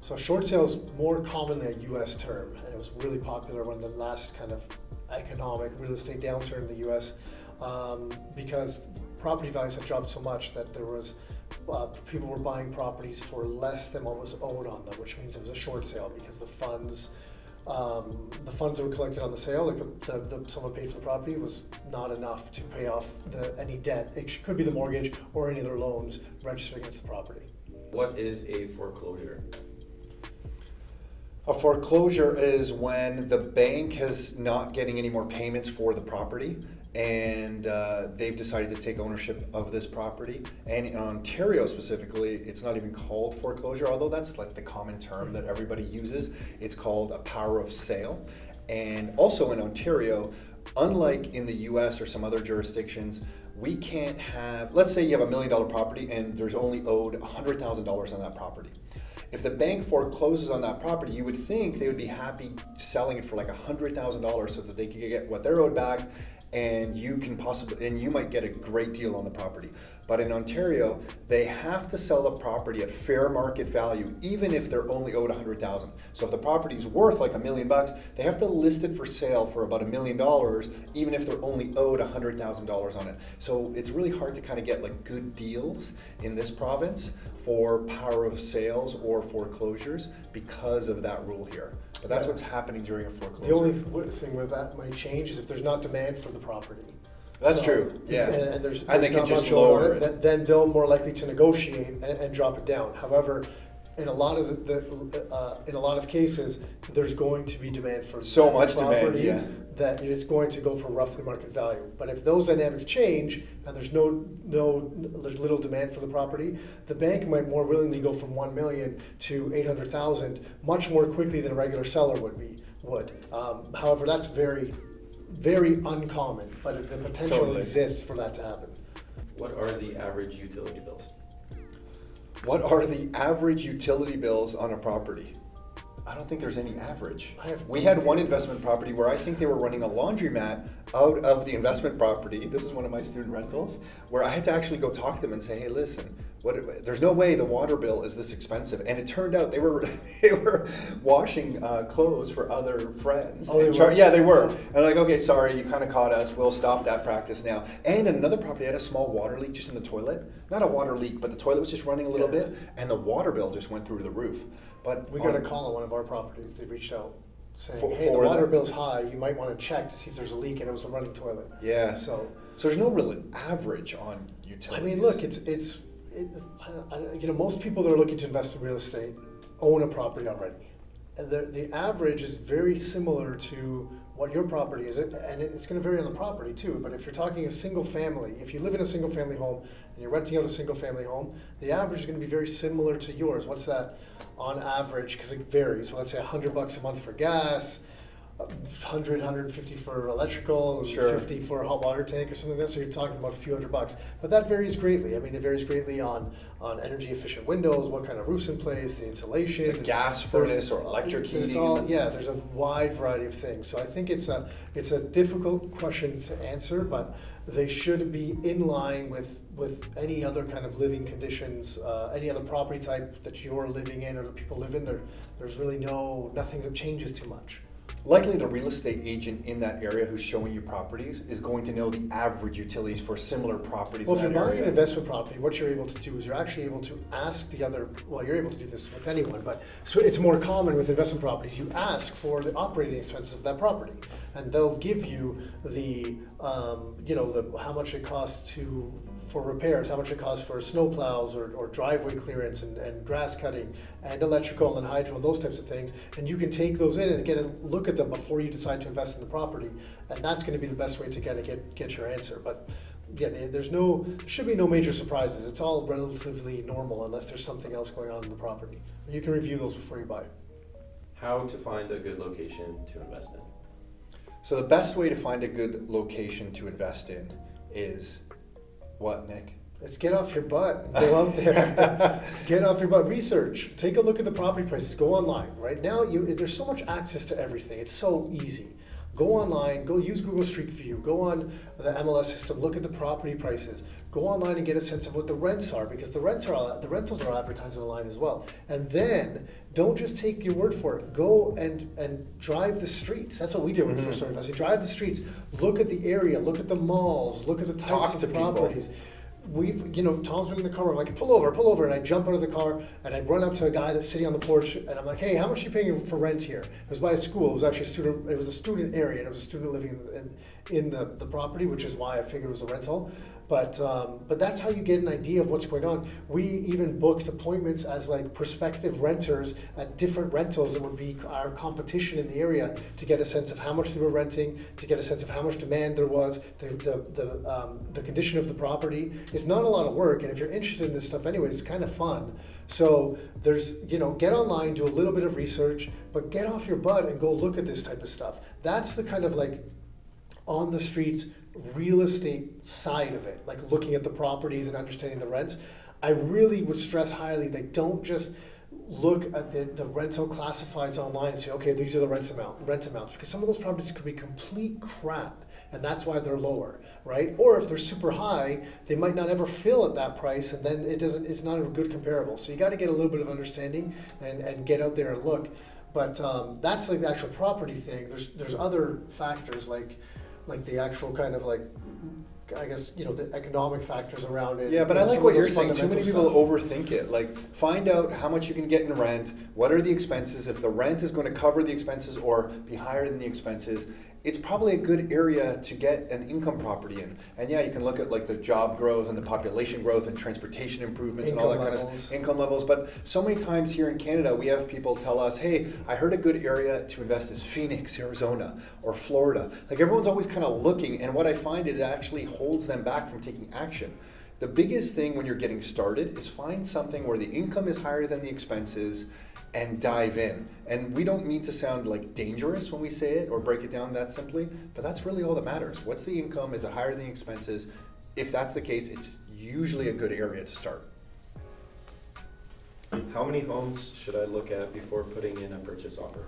So short sale is more commonly a U.S. term, and it was really popular when the last kind of economic real estate downturn in the U.S. Because property values had dropped so much that there was people were buying properties for less than what was owed on them, which means it was a short sale because the funds that were collected on the sale, like someone paid for the property, was not enough to pay off any debt. It could be the mortgage or any other loans registered against the property. What is a foreclosure? A foreclosure is when the bank is not getting any more payments for the property and they've decided to take ownership of this property. And in Ontario specifically, it's not even called foreclosure, although that's like the common term that everybody uses. It's called a power of sale. And also in Ontario, unlike in the US or some other jurisdictions, we can't have, let's say you have $1 million property and there's only owed $100,000 on that property. If the bank forecloses on that property, you would think they would be happy selling it for like $100,000 so that they could get what they're owed back, and you might get a great deal on the property. But in Ontario, they have to sell the property at fair market value, even if they're only owed $100,000. So if the property is worth like $1 million, they have to list it for sale for about $1 million, even if they're only owed $100,000 on it. So it's really hard to kind of get like good deals in this province for power of sales or foreclosures because of that rule here. But that's what's happening during a foreclosure. The only thing where that might change is if there's not demand for the property. That's true, yeah. And there's they can not just much lower it. it. Then they're more likely to negotiate and drop it down. However, in a lot of in a lot of cases, there's going to be demand for So much property demand, yeah. that it's going to go for roughly market value. But if those dynamics change and there's there's little demand for the property, the bank might more willingly go from $1 million to $800,000 much more quickly than a regular seller would. However, that's very, very uncommon, but the potential Totally. exists for that to happen. What are the average utility bills? What are the average utility bills on a property? I don't think there's any average. We had one investment property where I think they were running a laundromat out of the investment property. This is one of my student rentals, where I had to actually go talk to them and say, hey, listen, there's no way the water bill is this expensive. And it turned out they were washing clothes for other friends. Oh, they were? Yeah, they were. And I'm like, okay, sorry, you kind of caught us. We'll stop that practice now. And another property had a small water leak just in the toilet. Not a water leak, but the toilet was just running a little bit, and the water bill just went through the roof. But We got a call on one of our properties. They reached out saying, hey, the for water them? bill's high. You might want to check to see if there's a leak, and it was a running toilet. Yeah. So there's no real average on utilities. I mean, look, most people that are looking to invest in real estate own a property already. And the average is very similar to what your property is, and it's going to vary on the property too. But if you're talking a single family, if you live in a single family home and you're renting out a single family home, the average is going to be very similar to yours. What's that on average? Because it varies. Well, let's say $100 a month for gas, 150 for electrical, and Sure. 50 for a hot water tank or something like that. So you're talking about a few $100. But that varies greatly. I mean, it varies greatly on energy efficient windows, what kind of roof's in place, the insulation. Is it gas furnace or electric heating? There's a wide variety of things. So I think it's a difficult question to answer, but they should be in line with any other kind of living conditions, any other property type that you're living in or that people live in. There's really nothing that changes too much. Likely the real estate agent in that area who's showing you properties is going to know the average utilities for similar properties Well, in if that you're buying area. an investment property, what you're able to do is you're actually able to ask you're able to do this with anyone, but it's more common with investment properties. You ask for the operating expenses of that property, and they'll give you the how much it costs for repairs, how much it costs for snow plows or driveway clearance and grass cutting and electrical and hydro and those types of things. And you can take those in and get a look at them before you decide to invest in the property. And that's going to be the best way to kind of get your answer. But yeah, there should be no major surprises. It's all relatively normal unless there's something else going on in the property. You can review those before you buy. How to find a good location to invest in? So the best way to find a good location to invest in is what, Nick? Let's get off your butt and go out there. Get off your butt. Research. Take a look at the property prices. Go online. Right now, there's so much access to everything. It's so easy. Go online, go use Google Street View, go on the MLS system, look at the property prices, go online and get a sense of what the rents are, because the rentals are advertised online as well. And then don't just take your word for it. Go and drive the streets. That's what we did when we first started investing. Drive the streets, look at the area, look at the malls, look at the types of properties. Tom's been in the car, I'm like, pull over, and I jump out of the car, and I run up to a guy that's sitting on the porch, and I'm like, hey, how much are you paying for rent here? It was by a school, it was actually a student area, and it was a student living in the property, which is why I figured it was a rental. But that's how you get an idea of what's going on. We even booked appointments as like prospective renters at different rentals that would be our competition in the area, to get a sense of how much they were renting, to get a sense of how much demand there was, the condition of the property. It's not a lot of work, and if you're interested in this stuff anyways, it's kind of fun. So there's, get online, do a little bit of research, but get off your butt and go look at this type of stuff. That's the kind of like on the streets real estate side of it, like looking at the properties and understanding the rents. I really would stress highly that don't just look at the rental classifieds online and say, okay, these are the rent amounts, because some of those properties could be complete crap, and that's why they're lower, right? Or if they're super high, they might not ever fill at that price, and then it's not a good comparable. So you got to get a little bit of understanding and get out there and look. But that's like the actual property thing. There's other factors like the actual kind of like, I guess, the economic factors around it. Yeah, but I like what you're saying. Too many people overthink it. Like, find out how much you can get in rent, what are the expenses, if the rent is going to cover the expenses or be higher than the expenses. It's probably a good area to get an income property in. And yeah, you can look at like the job growth and the population growth and transportation improvements and all that kind of income levels. But so many times here in Canada, we have people tell us, hey, I heard a good area to invest is Phoenix, Arizona, or Florida. Like, everyone's always kind of looking, and what I find is it actually holds them back from taking action. The biggest thing when you're getting started is find something where the income is higher than the expenses and dive in. And we don't mean to sound like dangerous when we say it or break it down that simply, but that's really all that matters. What's the income? Is it higher than the expenses? If that's the case, it's usually a good area to start. How many homes should I look at before putting in a purchase offer?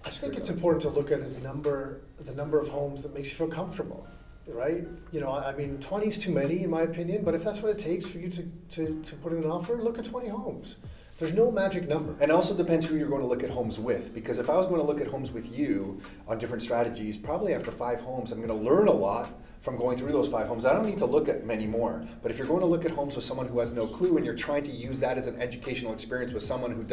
I think it's important to look at the number of homes that makes you feel comfortable, right? 20 is too many in my opinion, but if that's what it takes for you to put in an offer, look at 20 homes. There's no magic number. And also depends who you're going to look at homes with, because if I was going to look at homes with you on different strategies, probably after 5 homes, I'm going to learn a lot from going through those 5 homes. I don't need to look at many more. But if you're going to look at homes with someone who has no clue and you're trying to use that as an educational experience with someone who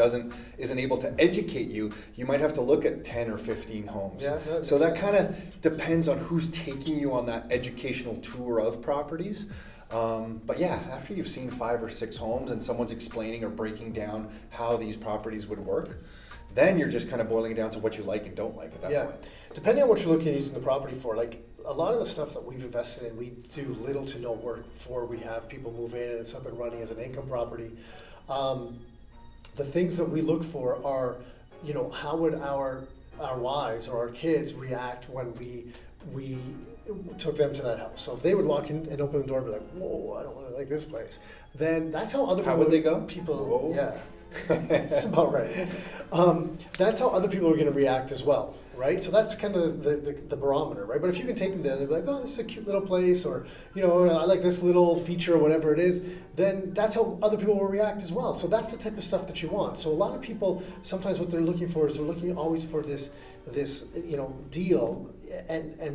isn't able to educate you, you might have to look at 10 or 15 homes. Yeah, so that kind of depends on who's taking you on that educational tour of properties. But yeah, after you've seen 5 or 6 homes and someone's explaining or breaking down how these properties would work, then you're just kind of boiling it down to what you like and don't like at that point. Depending on what you're looking at using the property for, like a lot of the stuff that we've invested in, we do little to no work before we have people move in and it's up and running as an income property. The things that we look for are, how would our wives or our kids react when we took them to that house. So if they would walk in and open the door and be like, whoa, I don't really like this place, then that's how other people... How would they go? People, yeah. That's about right. That's how other people are going to react as well, right? So that's kind of the barometer, right? But if you can take them there, they'll be like, oh, this is a cute little place, or, I like this little feature or whatever it is, then that's how other people will react as well. So that's the type of stuff that you want. So a lot of people, sometimes what they're looking for is they're looking always for this deal. And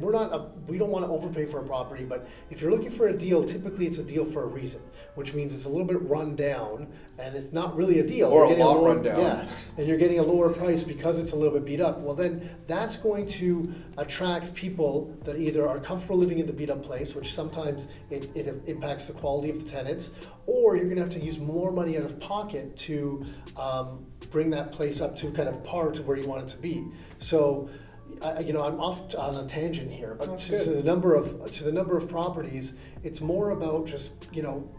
we don't want to overpay for a property, but if you're looking for a deal, typically it's a deal for a reason, which means it's a little bit run down and it's not really a deal. Or a lot run down. Yeah, and you're getting a lower price because it's a little bit beat up. Well, then that's going to attract people that either are comfortable living in the beat up place, which sometimes it impacts the quality of the tenants, or you're going to have to use more money out of pocket to bring that place up to kind of par to where you want it to be. So, I'm off on a tangent here, but to the number of properties, it's more about just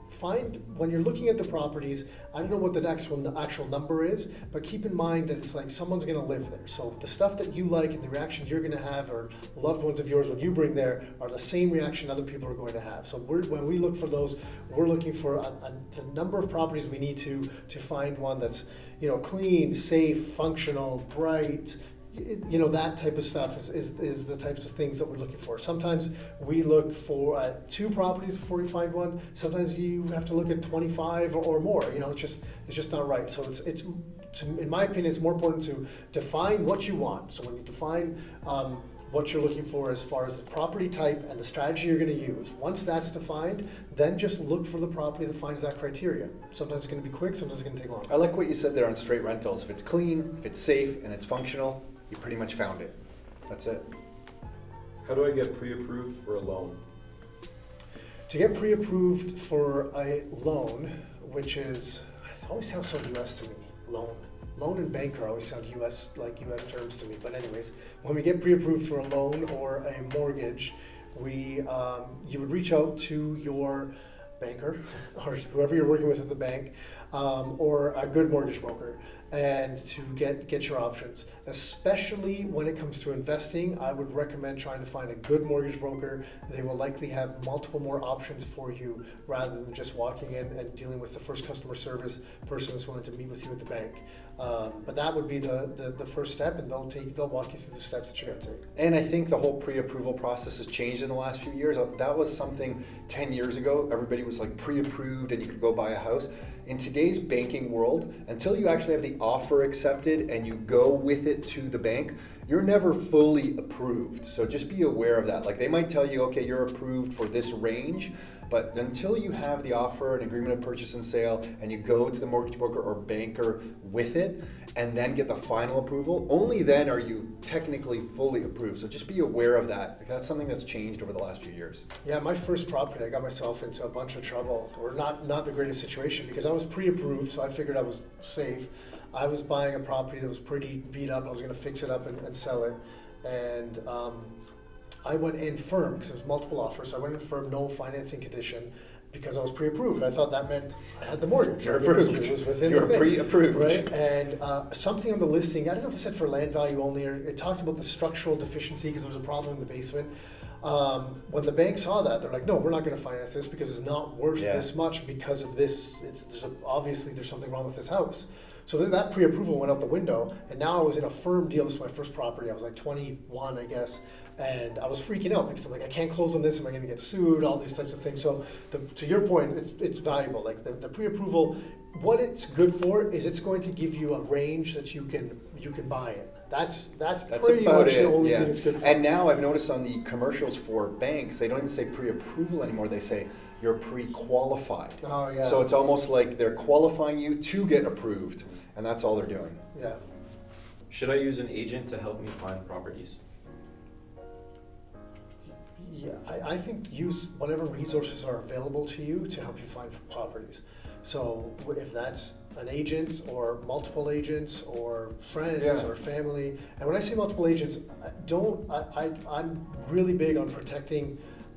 find, when you're looking at the properties, I don't know what the actual number is, but keep in mind that it's like someone's going to live there. So the stuff that you like and the reaction you're going to have, or loved ones of yours when you bring there, are the same reaction other people are going to have. So when we look for those, we're looking for the number of properties we need to find one that's clean, safe, functional, bright, that type of stuff is the types of things that we're looking for. Sometimes we look for 2 properties before we find one. Sometimes you have to look at 25 or more. It's just not right. So in my opinion, it's more important to define what you want. So when you define what you're looking for as far as the property type and the strategy you're going to use, once that's defined, then just look for the property that finds that criteria. Sometimes it's going to be quick, sometimes it's going to take longer. I like what you said there on straight rentals. If it's clean, if it's safe, and it's functional, you pretty much found it. That's it. How do I get pre-approved for a loan? To get pre-approved for a loan, which is, it always sounds so US to me, Loan and banker always sound US terms to me. But anyways, when we get pre-approved for a loan or a mortgage, you would reach out to your banker or whoever you're working with at the bank, or a good mortgage broker, and to get your options. Especially when it comes to investing, I would recommend trying to find a good mortgage broker. They will likely have multiple more options for you rather than just walking in and dealing with the first customer service person that's willing to meet with you at the bank. But that would be the first step, and they'll walk you through the steps that you're going to take. And I think the whole pre-approval process has changed in the last few years. That was something 10 years ago. Everybody was like pre-approved and you could go buy a house. In today's banking world, until you actually have the offer accepted and you go with it to the bank, you're never fully approved. So just be aware of that. Like they might tell you, okay, you're approved for this range, but until you have the offer, an agreement of purchase and sale, and you go to the mortgage broker or banker with it, and then get the final approval, only then are you technically fully approved. So just be aware of that, because that's something that's changed over the last few years. Yeah, my first property, I got myself into a bunch of trouble, or not the greatest situation, because I was pre-approved, so I figured I was safe. I was buying a property that was pretty beat up. I was going to fix it up and sell it, and I went in firm because there's multiple offers. So I went in firm, no financing condition, because I was pre-approved. I thought that meant I had the mortgage. You're approved. It was within You're the thing, pre-approved. right? And something on the listing, I don't know if it said for land value only, or it talked about the structural deficiency because there was a problem in the basement. When the bank saw that, they're like, no, we're not going to finance this because it's not worth this much because of this. Obviously, there's something wrong with this house. So then that pre-approval went out the window, and now I was in a firm deal. This is my first property. I was like 21, I guess, and I was freaking out because I'm like, I can't close on this. Am I going to get sued? All these types of things. So to your point, it's valuable. Like the pre-approval, what it's good for is it's going to give you a range that you can buy in. That's pretty about much it, the only thing it's good for. And now I've noticed on the commercials for banks, they don't even say pre-approval anymore. They say you're pre-qualified. Oh yeah. So it's almost like they're qualifying you to get approved, and that's all they're doing. Yeah. Should I use an agent to help me find properties? Yeah, I think use whatever resources are available to you to help you find properties. So if that's an agent or multiple agents or friends or family, and when I say multiple agents, I'm really big on protecting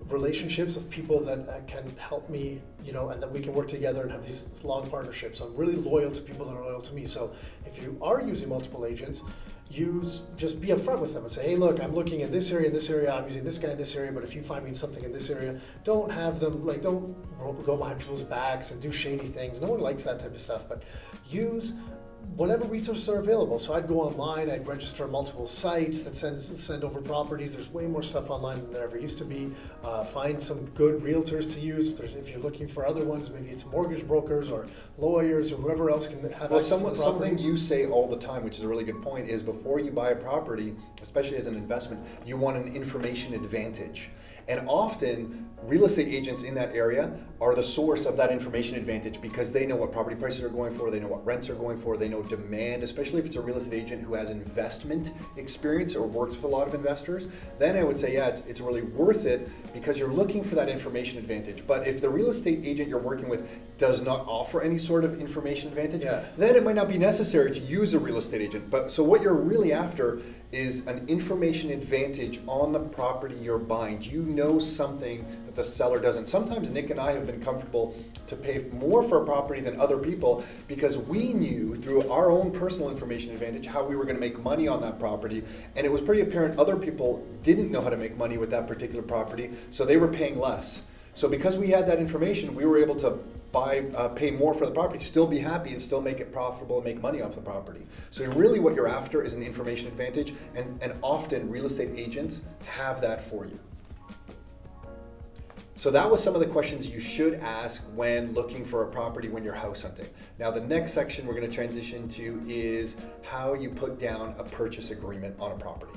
relationships of people that can help me, and that we can work together and have these long partnerships. I'm really loyal to people that are loyal to me. So if you are using multiple agents, just be upfront with them and say, hey, look, I'm looking in this area, I'm using this guy in this area, but if you find me something in this area, don't have them, don't go behind people's backs and do shady things. No one likes that type of stuff, but use whatever resources are available. So I'd go online, I'd register multiple sites that send over properties. There's way more stuff online than there ever used to be. Find some good realtors to use. If you're looking for other ones, maybe it's mortgage brokers or lawyers or whoever else can have access to the properties. Something you say all the time, which is a really good point, is before you buy a property, especially as an investment, you want an information advantage. And often, real estate agents in that area are the source of that information advantage because they know what property prices are going for, they know what rents are going for, they know demand, especially if it's a real estate agent who has investment experience or works with a lot of investors. Then I would say, it's really worth it because you're looking for that information advantage. But if the real estate agent you're working with does not offer any sort of information advantage, then it might not be necessary to use a real estate agent. But so what you're really after is an information advantage on the property you're buying. Do you know something that the seller doesn't? Sometimes Nick and I have been comfortable to pay more for a property than other people because we knew through our own personal information advantage how we were going to make money on that property, and it was pretty apparent other people didn't know how to make money with that particular property, so they were paying less. So because we had that information, we were able to pay more for the property, still be happy and still make it profitable and make money off the property. So really what you're after is an information advantage, and often real estate agents have that for you. So that was some of the questions you should ask when looking for a property when you're house hunting. Now the next section we're going to transition to is how you put down a purchase agreement on a property.